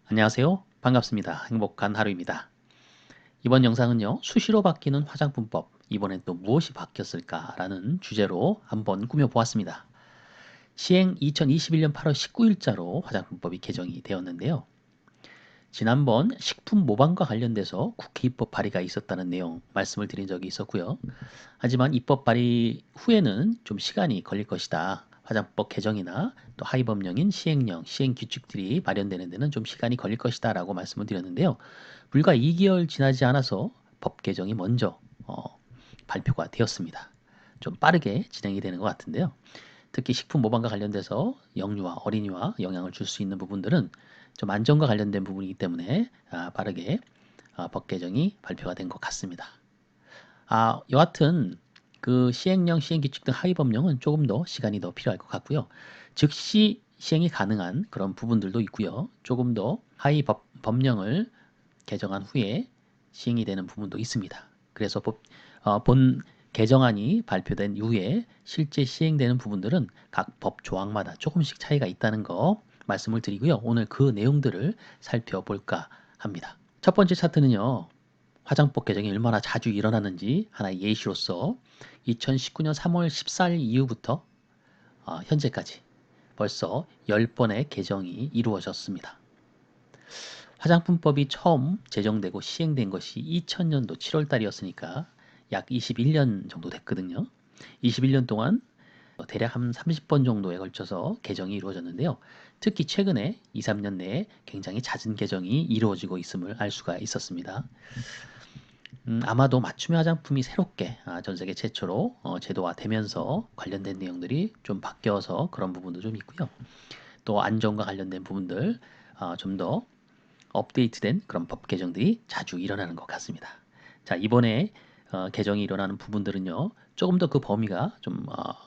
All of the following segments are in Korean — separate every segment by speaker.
Speaker 1: 안녕하세요. 반갑습니다. 행복한 하루입니다. 이번 영상은요, 수시로 바뀌는 화장품법, 이번엔 또 무엇이 바뀌었을까라는 주제로 한번 꾸며보았습니다. 시행 2021년 8월 19일자로 화장품법이 개정이 되었는데요. 지난번 식품 모방과 관련돼서 국회 입법 발의가 있었다는 내용 말씀을 드린 적이 있었고요. 하지만 입법 발의 후에는 좀 시간이 걸릴 것이다. 화장법 개정이나 또 하위 법령인 시행령, 시행 규칙들이 마련되는 데는 좀 시간이 걸릴 것이다 라고 말씀을 드렸는데요. 불과 2개월 지나지 않아서 법 개정이 먼저 발표가 되었습니다. 좀 빠르게 진행이 되는 것 같은데요. 특히 식품 모방과 관련돼서 영유아, 어린이와 영향을 줄 수 있는 부분들은 좀 안전과 관련된 부분이기 때문에 빠르게 법 개정이 발표가 된 것 같습니다. 여하튼 그 시행령, 시행규칙 등 하위 법령은 조금 더 시간이 더 필요할 것 같고요. 즉시 시행이 가능한 그런 부분들도 있고요. 조금 더 하위 법령을 개정한 후에 시행이 되는 부분도 있습니다. 그래서 본 개정안이 발표된 이후에 실제 시행되는 부분들은 각 법 조항마다 조금씩 차이가 있다는 거 말씀을 드리고요. 오늘 그 내용들을 살펴볼까 합니다. 첫 번째 차트는요. 화장법 개정이 얼마나 자주 일어나는지 하나의 예시로서 2019년 3월 14일 이후부터 현재까지 벌써 10번의 개정이 이루어졌습니다. 화장품법이 처음 제정되고 시행된 것이 2000년도 7월 달이었으니까 약 21년 정도 됐거든요. 21년 동안 대략 한 30번 정도에 걸쳐서 개정이 이루어졌는데요. 특히 최근에 2, 3년 내에 굉장히 잦은 개정이 이루어지고 있음을 알 수가 있었습니다. 아마도 맞춤형 화장품이 새롭게 전 세계 최초로 제도화되면서 관련된 내용들이 좀 바뀌어서 그런 부분도 좀 있고요. 또 안전과 관련된 부분들 좀 더 업데이트된 그런 법 개정들이 자주 일어나는 것 같습니다. 자, 이번에 개정이 일어나는 부분들은요. 조금 더 그 범위가 좀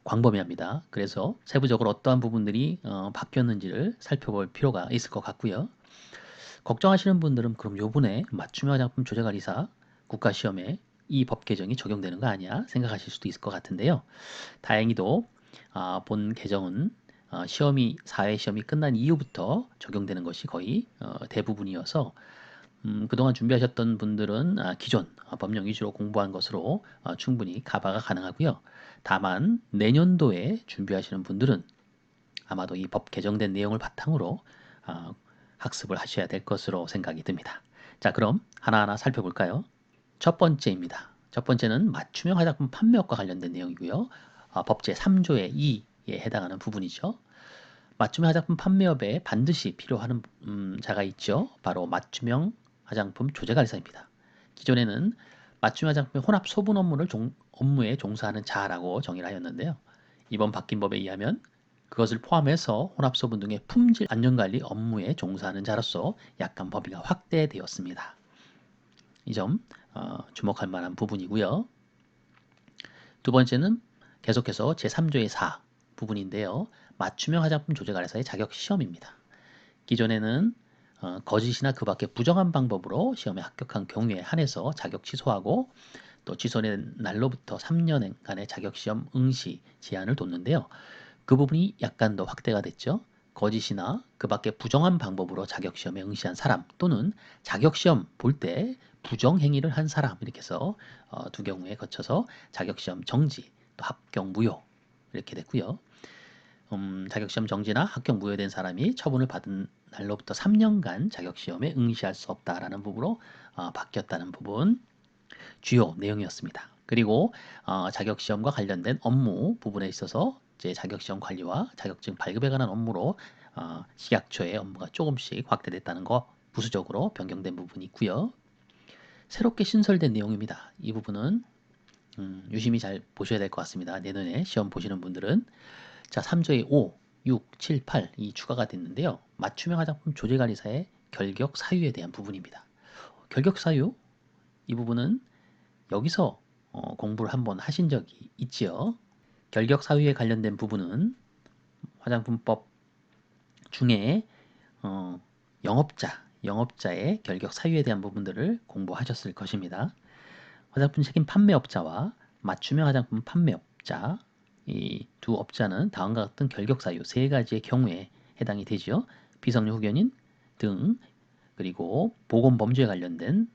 Speaker 1: 광범위합니다. 그래서 세부적으로 어떠한 부분들이 바뀌었는지를 살펴볼 필요가 있을 것 같고요. 걱정하시는 분들은 그럼 요번에 맞춤형 화장품 조제관리사 국가시험에 이 법 개정이 적용되는 거 아니야? 생각하실 수도 있을 것 같은데요. 다행히도 본 개정은 시험이 4회 시험이 끝난 이후부터 적용되는 것이 거의 대부분이어서 그동안 준비하셨던 분들은 기존 법령 위주로 공부한 것으로 충분히 가봐가 가능하고요. 다만 내년도에 준비하시는 분들은 아마도 이 법 개정된 내용을 바탕으로 학습을 하셔야 될 것으로 생각이 듭니다. 자, 그럼 하나하나 살펴볼까요? 첫 번째입니다. 첫 번째는 맞춤형 화장품 판매업과 관련된 내용이고요. 법 제3조의 2에 해당하는 부분이죠. 맞춤형 화장품 판매업에 반드시 필요한 자가 있죠. 바로 맞춤형 화장품 조제관리사입니다. 기존에는 맞춤형 화장품 혼합 소분 업무에 종사하는 자라고 정의를 하였는데요. 이번 바뀐 법에 의하면 그것을 포함해서 혼합 소분 등의 품질 안전관리 업무에 종사하는 자로서 약간 범위가 확대되었습니다. 이 점 주목할 만한 부분이고요. 두 번째는 계속해서 제3조의 4 부분인데요. 맞춤형 화장품 조제관리사의 자격 시험입니다. 기존에는 거짓이나 그 밖의 부정한 방법으로 시험에 합격한 경우에 한해서 자격 취소하고 또 취소된 날로부터 3년간의 자격시험 응시 제한을 뒀는데요. 그 부분이 약간 더 확대가 됐죠. 거짓이나 그 밖의 부정한 방법으로 자격시험에 응시한 사람 또는 자격시험 볼 때 부정행위를 한 사람 이렇게 해서 두 경우에 거쳐서 자격시험 정지 또 합격 무효 이렇게 됐고요. 자격시험 정지나 합격 무효된 사람이 처분을 받은 날로부터 3년간 자격시험에 응시할 수 없다라는 부분으로 바뀌었다는 부분 주요 내용이었습니다. 그리고 자격시험과 관련된 업무 부분에 있어서 이제 자격시험 관리와 자격증 발급에 관한 업무로 식약처의 업무가 조금씩 확대됐다는 거 부수적으로 변경된 부분이 있고요. 새롭게 신설된 내용입니다. 이 부분은 유심히 잘 보셔야 될 것 같습니다. 내년에 시험 보시는 분들은 자 3조의 5, 6, 7, 8이 추가가 됐는데요. 맞춤형 화장품 조제관리사의 결격 사유에 대한 부분입니다. 결격 사유 이 부분은 여기서 공부를 한번 하신 적이 있지요. 결격 사유에 관련된 부분은 화장품법 중에 영업자의 결격 사유에 대한 부분들을 공부하셨을 것입니다. 화장품 책임 판매업자와 맞춤형 화장품 판매업자 이 두 업자는 다음과 같은 결격 사유 세 가지의 경우에 해당이 되지요. 비성료 후견인 등 그리고 보건범죄에 관련된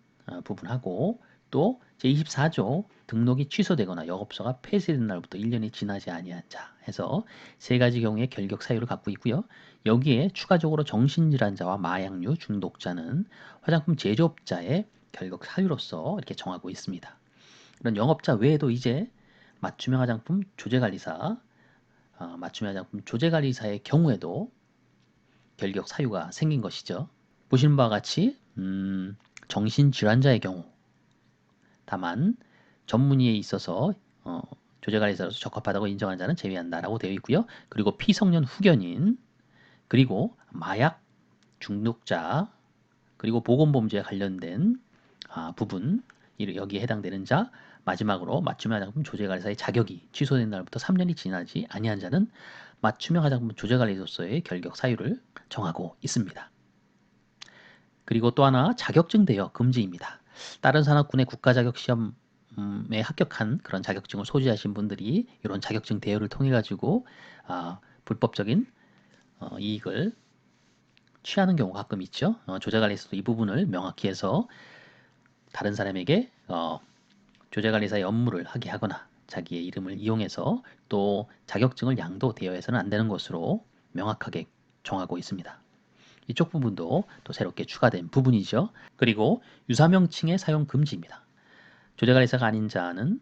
Speaker 1: 부분하고 또 제24조 등록이 취소되거나 영업소가 폐쇄된 날부터 1년이 지나지 아니한 자 해서 세 가지 경우의 결격 사유를 갖고 있고요. 여기에 추가적으로 정신질환자와 마약류 중독자는 화장품 제조업자의 결격 사유로서 이렇게 정하고 있습니다. 그런 영업자 외에도 이제 맞춤형 화장품 조제관리사, 맞춤형 화장품 조제관리사의 경우에도 결격 사유가 생긴 것이죠. 보시는 바와 같이 정신질환자의 경우 다만 전문의에 있어서 조제관리사로서 적합하다고 인정한 자는 제외한다라고 되어 있고요. 그리고 피성년 후견인 그리고 마약 중독자 그리고 보건범죄에 관련된 부분 여기에 해당되는 자 마지막으로 맞춤형 화장품 조제관리사의 자격이 취소된 날부터 3년이 지나지 아니한 자는 맞춤형 화장품 조제관리사로서의 결격 사유를 정하고 있습니다. 그리고 또 하나 자격증 대여 금지입니다. 다른 산업군의 국가자격시험에 합격한 그런 자격증을 소지하신 분들이 이런 자격증 대여를 통해 가지고 불법적인 이익을 취하는 경우가 가끔 있죠. 조제관리사도 이 부분을 명확히 해서 다른 사람에게 조제관리사의 업무를 하게 하거나 자기의 이름을 이용해서 또 자격증을 양도 대여해서는 안 되는 것으로 명확하게 정하고 있습니다. 이쪽 부분도 또 새롭게 추가된 부분이죠. 그리고 유사명칭의 사용 금지입니다. 조제관리사가 아닌 자는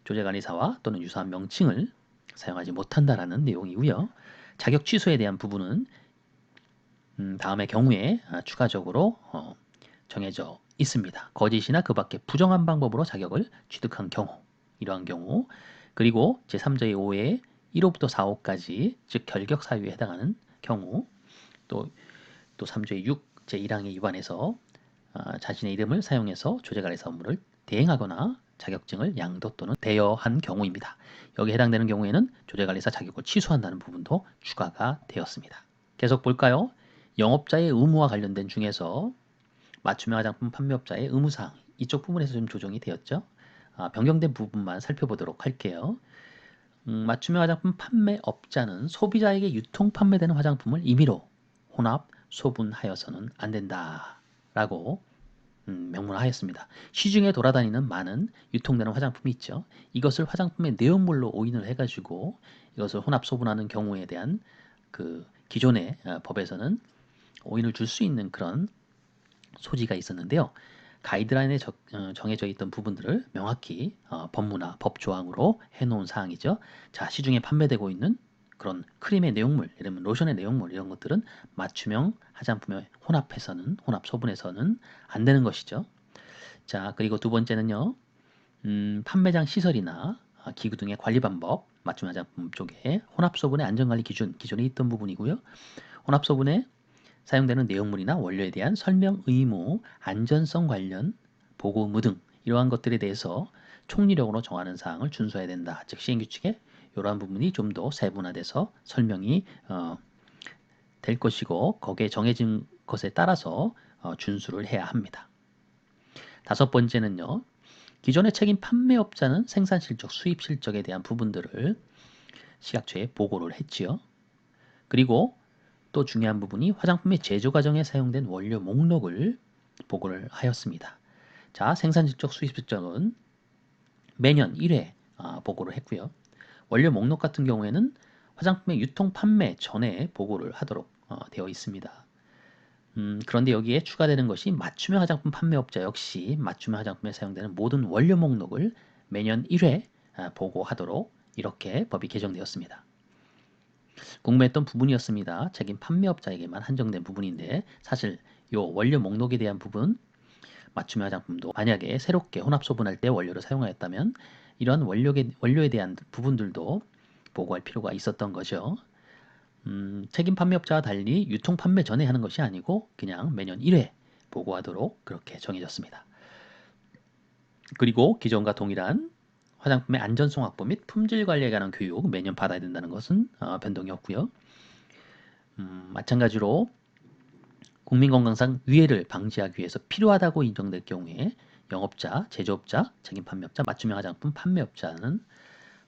Speaker 1: 조제관리사와 또는 유사한 명칭을 사용하지 못한다라는 내용이고요. 자격 취소에 대한 부분은 다음의 경우에 추가적으로 정해져 있습니다. 거짓이나 그 밖에 부정한 방법으로 자격을 취득한 경우, 이러한 경우, 그리고 제3조의 5회 1호부터 4호까지 즉 결격 사유에 해당하는 경우, 또 3조의 6 제1항에 위반해서 자신의 이름을 사용해서 조제관리사 업무를 대행하거나 자격증을 양도 또는 대여한 경우입니다. 여기에 해당되는 경우에는 조제관리사 자격을 취소한다는 부분도 추가가 되었습니다. 계속 볼까요? 영업자의 의무와 관련된 중에서 맞춤형 화장품 판매업자의 의무사항 이쪽 부분에서 좀 조정이 되었죠. 변경된 부분만 살펴보도록 할게요. 맞춤형 화장품 판매업자는 소비자에게 유통 판매되는 화장품을 임의로 혼합, 소분하여서는 안 된다라고 명문화하였습니다. 시중에 돌아다니는 많은 유통되는 화장품이 있죠. 이것을 화장품의 내용물로 오인을 해가지고 이것을 혼합, 소분하는 경우에 대한 그 기존의 법에서는 오인을 줄 수 있는 그런 소지가 있었는데요. 가이드라인에 정해져 있던 부분들을 명확히 법문화, 법조항으로 해놓은 사항이죠. 자, 시중에 판매되고 있는 그런 크림의 내용물, 예를 들면 로션의 내용물 이런 것들은 맞춤형 화장품에 혼합해서는 혼합 소분해서는 안 되는 것이죠. 자, 그리고 두 번째는요. 판매장 시설이나 기구 등의 관리 방법, 맞춤 화장품 쪽에 혼합 소분의 안전관리 기준, 기존에 있던 부분이고요. 혼합 소분에 사용되는 내용물이나 원료에 대한 설명 의무, 안전성 관련 보고 의무 등 이러한 것들에 대해서 총리령으로 정하는 사항을 준수해야 된다. 즉 시행규칙에 이러한 부분이 좀 더 세분화돼서 설명이 될 것이고 거기에 정해진 것에 따라서 준수를 해야 합니다. 다섯 번째는요. 기존의 책임 판매업자는 생산 실적, 수입 실적에 대한 부분들을 식약처에 보고를 했지요. 그리고 또 중요한 부분이 화장품의 제조 과정에 사용된 원료 목록을 보고를 하였습니다. 자, 생산 실적, 수입 실적은 매년 1회 보고를 했고요. 원료 목록 같은 경우에는 화장품의 유통 판매 전에 보고를 하도록 되어 있습니다. 그런데 여기에 추가되는 것이 맞춤형 화장품 판매업자 역시 맞춤형 화장품에 사용되는 모든 원료 목록을 매년 1회 보고하도록 이렇게 법이 개정되었습니다. 궁금했던 부분이었습니다. 책임 판매업자에게만 한정된 부분인데 사실 이 원료 목록에 대한 부분 맞춤형 화장품도 만약에 새롭게 혼합 소분할 때 원료를 사용하였다면 이러한 원료에 대한 부분들도 보고할 필요가 있었던 거죠. 책임 판매업자와 달리 유통 판매 전에 하는 것이 아니고 그냥 매년 1회 보고하도록 그렇게 정해졌습니다. 그리고 기존과 동일한 화장품의 안전성 확보 및 품질 관리에 관한 교육 매년 받아야 된다는 것은 변동이 없고요. 마찬가지로 국민건강상 위해를 방지하기 위해서 필요하다고 인정될 경우에 영업자, 제조업자, 책임 판매업자, 맞춤형 화장품 판매업자는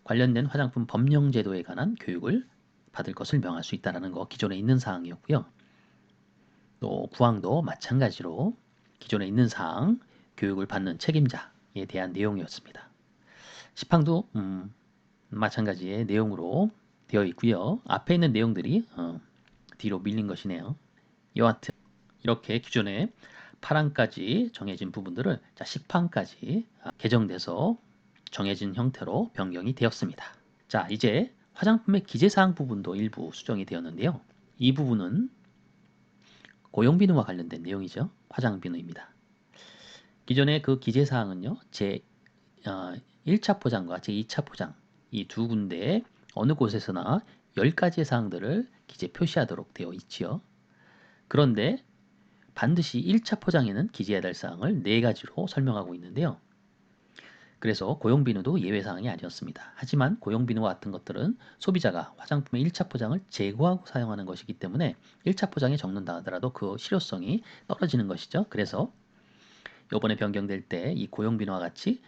Speaker 1: 관련된 화장품 법령 제도에 관한 교육을 받을 것을 명할 수 있다는 거 기존에 있는 사항이었고요. 또 9항도 마찬가지로 기존에 있는 사항, 교육을 받는 책임자에 대한 내용이었습니다. 10항도 마찬가지의 내용으로 되어 있고요. 앞에 있는 내용들이 뒤로 밀린 것이네요. 여하튼 이렇게 기존에 8항까지 정해진 부분들을 10항까지 개정돼서 정해진 형태로 변경이 되었습니다. 자, 이제 화장품의 기재사항 부분도 일부 수정이 되었는데요. 이 부분은 고용비누와 관련된 내용이죠. 화장비누입니다. 기존의 그 기재사항은요. 제 1차 포장과 제2차 포장 이 두 군데 어느 곳에서나 10가지의 사항들을 기재 표시하도록 되어 있지요. 그런데 반드시 1차 포장에는 기재해야 될 사항을 4가지로 설명하고 있는데요. 그래서 고용비누도 예외사항이 아니었습니다. 하지만 고용비누와 같은 것들은 소비자가 화장품의 1차 포장을 제거하고 사용하는 것이기 때문에 1차 포장에 적는다 하더라도 그 실효성이 떨어지는 것이죠. 그래서 이번에 변경될 때 이 고용비누와 같이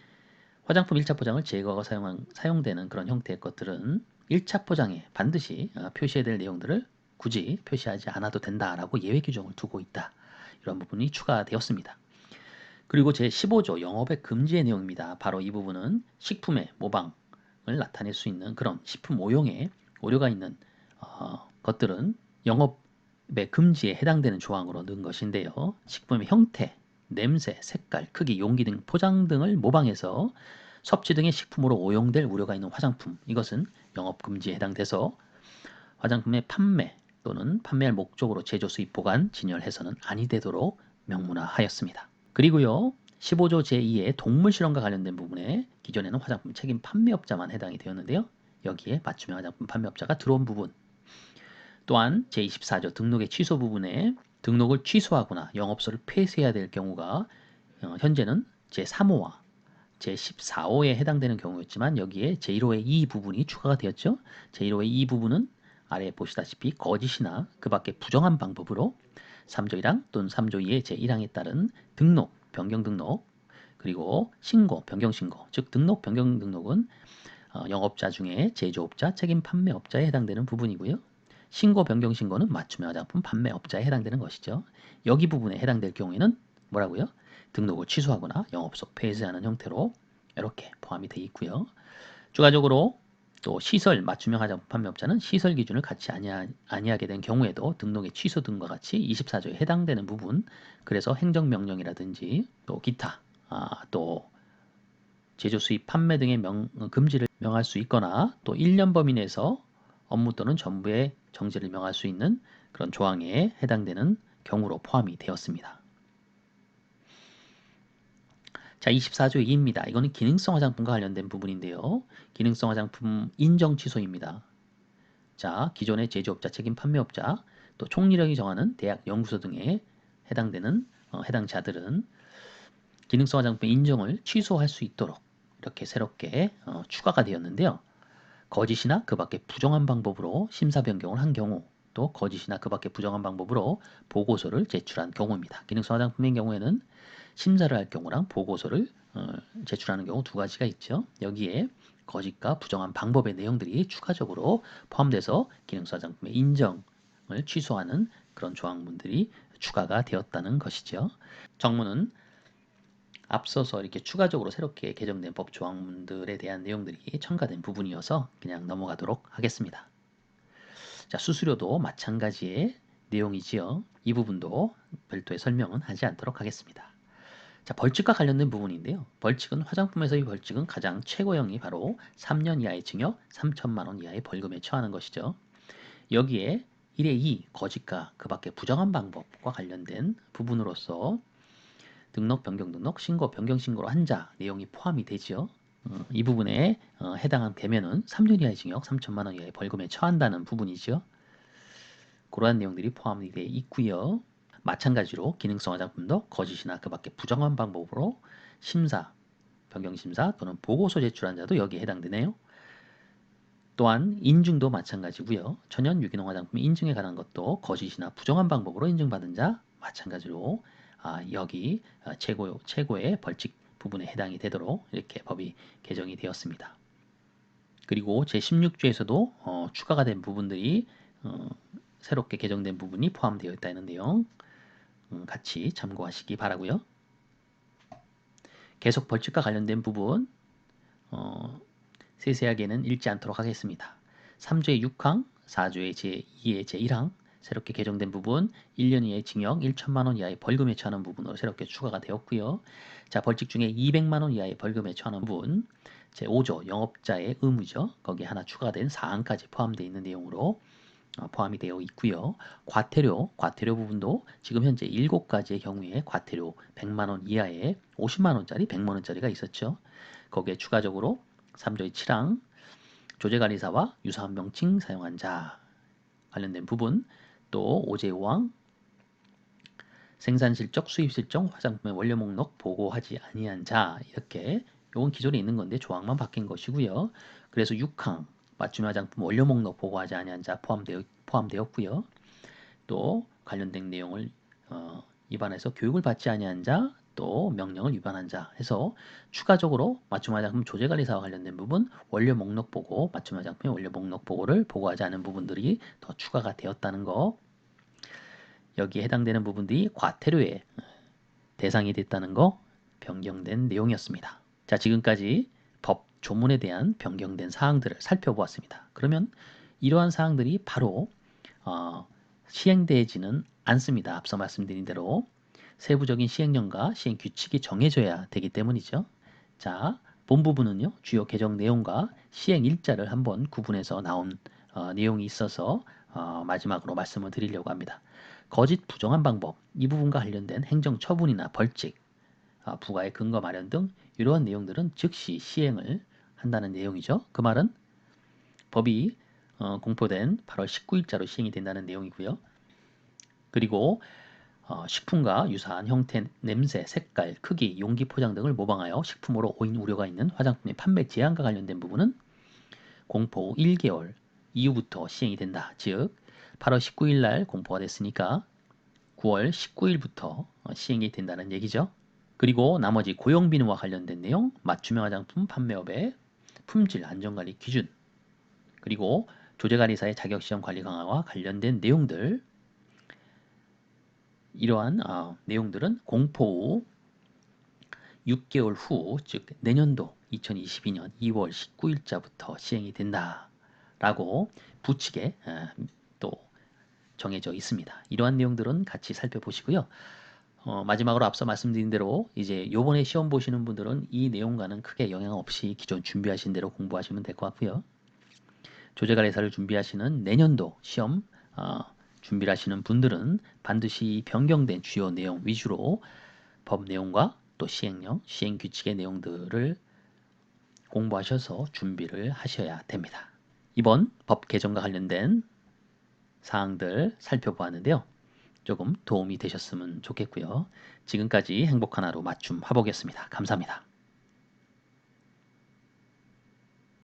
Speaker 1: 화장품 1차 포장을 제거하고 사용되는 그런 형태의 것들은 1차 포장에 반드시 표시해야 될 내용들을 굳이 표시하지 않아도 된다라고 예외 규정을 두고 있다. 이런 부분이 추가되었습니다. 그리고 제15조 영업의 금지의 내용입니다. 바로 이 부분은 식품의 모방을 나타낼 수 있는 그런 식품 오용에 오류가 있는 것들은 영업의 금지에 해당되는 조항으로 넣은 것인데요. 식품의 형태, 냄새, 색깔, 크기, 용기 등 포장 등을 모방해서 섭취 등의 식품으로 오용될 우려가 있는 화장품, 이것은 영업금지에 해당돼서 화장품의 판매 또는 판매할 목적으로 제조, 수입, 보관, 진열해서는 아니 되도록 명문화하였습니다. 그리고요. 15조 제2의 동물 실험과 관련된 부분에 기존에는 화장품 책임 판매업자만 해당이 되었는데요. 여기에 맞춤형 화장품 판매업자가 들어온 부분. 또한 제24조 등록의 취소 부분에 등록을 취소하거나 영업소를 폐쇄해야 될 경우가 현재는 제3호와 제14호에 해당되는 경우였지만 여기에 제1호의 2 부분이 추가가 되었죠. 제1호의 2 부분은 아래 보시다시피 거짓이나 그 밖에 부정한 방법으로 3조 1항 또는 3조 2의 제1항에 따른 등록, 변경 등록, 그리고 신고, 변경 신고, 즉 등록, 변경 등록은 영업자 중에 제조업자, 책임 판매업자에 해당되는 부분이고요. 신고, 변경 신고는 맞춤형 화장품 판매업자에 해당되는 것이죠. 여기 부분에 해당될 경우에는 뭐라고요? 등록을 취소하거나 영업소 폐쇄하는 형태로 이렇게 포함이 되어 있고요. 추가적으로 또 시설 맞춤형 화장품 판매업자는 시설 기준을 갖지 아니하게 된 경우에도 등록의 취소 등과 같이 24조에 해당되는 부분, 그래서 행정명령이라든지 또 기타 또 제조 수입 판매 등의 금지를 명할 수 있거나 또 1년 범위 내에서 업무 또는 전부의 정지를 명할 수 있는 그런 조항에 해당되는 경우로 포함이 되었습니다. 자, 24조 2입니다. 이거는 기능성 화장품과 관련된 부분인데요. 기능성 화장품 인정 취소입니다. 자, 기존의 제조업자, 책임 판매업자, 또 총리령이 정하는 대학, 연구소 등에 해당되는 해당자들은 기능성 화장품 인정을 취소할 수 있도록 이렇게 새롭게 추가가 되었는데요. 거짓이나 그 밖에 부정한 방법으로 심사 변경을 한 경우, 또 거짓이나 그 밖에 부정한 방법으로 보고서를 제출한 경우입니다. 기능성 화장품의 경우에는 심사를 할 경우랑 보고서를 제출하는 경우 두 가지가 있죠. 여기에 거짓과 부정한 방법의 내용들이 추가적으로 포함돼서 기능성 화장품의 인정을 취소하는 그런 조항문들이 추가가 되었다는 것이죠. 정문은 앞서서 이렇게 추가적으로 새롭게 개정된 법 조항문들에 대한 내용들이 첨가된 부분이어서 그냥 넘어가도록 하겠습니다. 자, 수수료도 마찬가지의 내용이지요. 이 부분도 별도의 설명은 하지 않도록 하겠습니다. 자, 벌칙과 관련된 부분인데요. 벌칙은 화장품에서의 벌칙은 가장 최고형이 바로 3년 이하의 징역, 3천만 원 이하의 벌금에 처하는 것이죠. 여기에 1의 2 거짓과 그 밖에 부정한 방법과 관련된 부분으로서 등록, 변경 등록, 신고, 변경 신고로 한 자 내용이 포함이 되죠. 이 부분에 해당되면은 3년 이하의 징역, 3천만 원 이하의 벌금에 처한다는 부분이죠. 그러한 내용들이 포함이 되어 있고요. 마찬가지로 기능성 화장품도 거짓이나 그 밖에 부정한 방법으로 심사, 변경심사 또는 보고서 제출한 자도 여기에 해당되네요. 또한 인증도 마찬가지고요. 천연 유기농 화장품 인증에 관한 것도 거짓이나 부정한 방법으로 인증받은 자 마찬가지로 여기 최고의 벌칙 부분에 해당이 되도록 이렇게 법이 개정이 되었습니다. 그리고 제16조에서도 추가가 된 부분들이 새롭게 개정된 부분이 포함되어 있다는 내용. 같이 참고하시기 바라고요. 계속 벌칙과 관련된 부분 세세하게는 읽지 않도록 하겠습니다. 3조의 6항, 4조의 제2의 제1항 새롭게 개정된 부분 1년 이하의 징역 1천만 원 이하의 벌금에 처하는 부분으로 새롭게 추가가 되었고요. 자, 벌칙 중에 200만 원 이하의 벌금에 처하는 부분 제5조 영업자의 의무죠. 거기에 하나 추가된 사항까지 포함되어 있는 내용으로 포함이 되어 있고요. 과태료 부분도 지금 현재 7가지의 경우에 과태료 100만 원 이하의 50만 원짜리, 100만 원짜리가 있었죠. 거기에 추가적으로 3조의 7항 조제관리사와 유사한 명칭 사용한 자 관련된 부분, 또 5제 5항 생산실적, 수입실적 화장품의 원료 목록 보고하지 아니한 자 이렇게 요건 기존에 있는 건데 조항만 바뀐 것이고요. 그래서 6항 맞춤 화장품 원료 목록 보고하지 아니한 자 포함되었고요. 또 관련된 내용을 위반해서 교육을 받지 아니한 자, 또 명령을 위반한 자 해서 추가적으로 맞춤 화장품 조제관리사와 관련된 부분 원료 목록 보고, 맞춤 화장품의 원료 목록 보고를 보고하지 않은 부분들이 더 추가가 되었다는 거, 여기에 해당되는 부분들이 과태료의 대상이 됐다는 거 변경된 내용이었습니다. 자, 지금까지 법 조문에 대한 변경된 사항들을 살펴보았습니다. 그러면 이러한 사항들이 바로 시행되지는 않습니다. 앞서 말씀드린 대로 세부적인 시행령과 시행 규칙이 정해져야 되기 때문이죠. 자, 본 부분은요, 주요 개정 내용과 시행 일자를 한번 구분해서 나온 내용이 있어서 마지막으로 말씀을 드리려고 합니다. 거짓 부정한 방법, 이 부분과 관련된 행정 처분이나 벌칙, 부과의 근거 마련 등 이러한 내용들은 즉시 시행을 한다는 내용이죠. 그 말은 법이 공포된 8월 19일자로 시행이 된다는 내용이고요. 그리고 식품과 유사한 형태, 냄새, 색깔, 크기, 용기 포장 등을 모방하여 식품으로 오인 우려가 있는 화장품의 판매 제한과 관련된 부분은 공포 후 1개월 이후부터 시행이 된다. 즉 8월 19일 날 공포가 됐으니까 9월 19일부터 시행이 된다는 얘기죠. 그리고 나머지 고용비누와 관련된 내용, 맞춤형 화장품 판매업의 품질 안전관리 기준, 그리고 조제관리사의 자격시험 관리 강화와 관련된 내용들, 이러한 내용들은 공포 후 6개월 후, 즉 내년도 2022년 2월 19일자부터 시행이 된다라고 부칙에 또 정해져 있습니다. 이러한 내용들은 같이 살펴보시고요. 마지막으로 앞서 말씀드린 대로 이제 요번에 시험 보시는 분들은 이 내용과는 크게 영향 없이 기존 준비하신 대로 공부하시면 될 것 같고요. 조제관리사를 준비하시는 내년도 시험 준비를 하시는 분들은 반드시 변경된 주요 내용 위주로 법 내용과 또 시행령, 시행규칙의 내용들을 공부하셔서 준비를 하셔야 됩니다. 이번 법 개정과 관련된 사항들 살펴보았는데요. 조금 도움이 되셨으면 좋겠고요. 지금까지 행복한 하루 맞춤 화보겠습니다. 감사합니다.